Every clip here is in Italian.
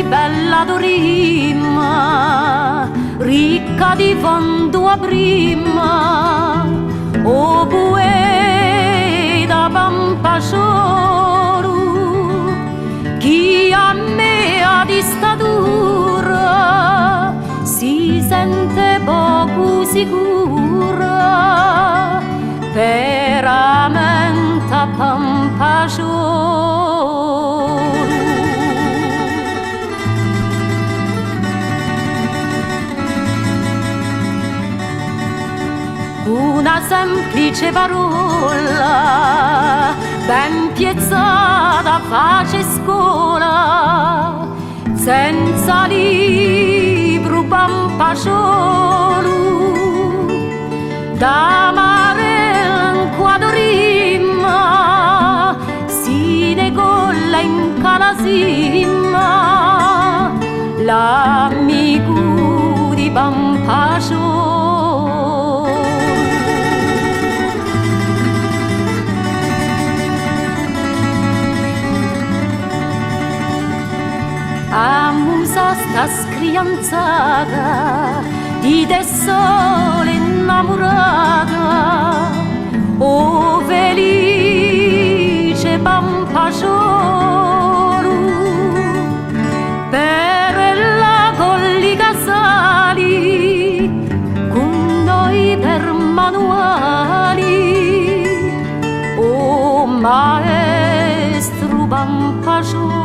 bella Dorimma, ricca di fondo a prima, o poeta pampascioro, chi a me ha di statura si sente poco sicura, veramente a pampascioro. Una semplice parola, ben piazzata, face scuola, senza libro pampasciolo, da mare Dorimma, si decolla in calasimma, l'amico di pampasciolo. A musa sta scrianzata di te sole innamorata, o felice pampascioro, per la colli casali con noi per manuali, o maestro pampascioro.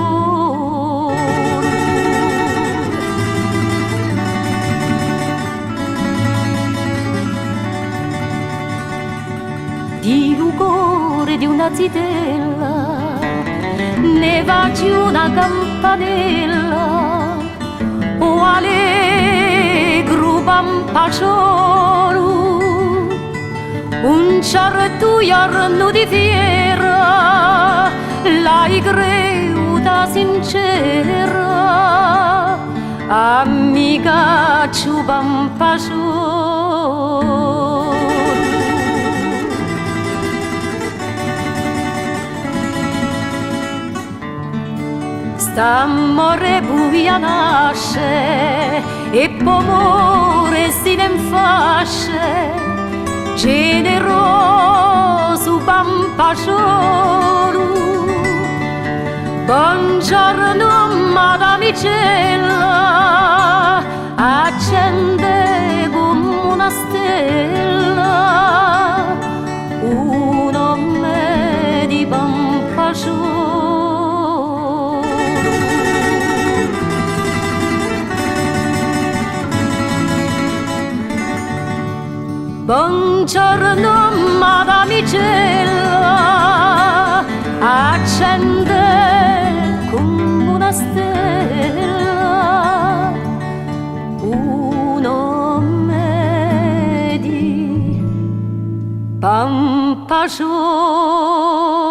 Di cuore di una zitella ne facci una campanella, o allegro pampasciolo, un certo giorno di fiera l'hai creduta sincera, amicaccio pampasciolo. St'amore buia nasce e pomore si ne infasce, generoso pampasciolo. Buongiorno madamicella, accende come una stella un nome di pampasciolo. Buongiorno madamicella, accende come una stella un nome di pampasciolo.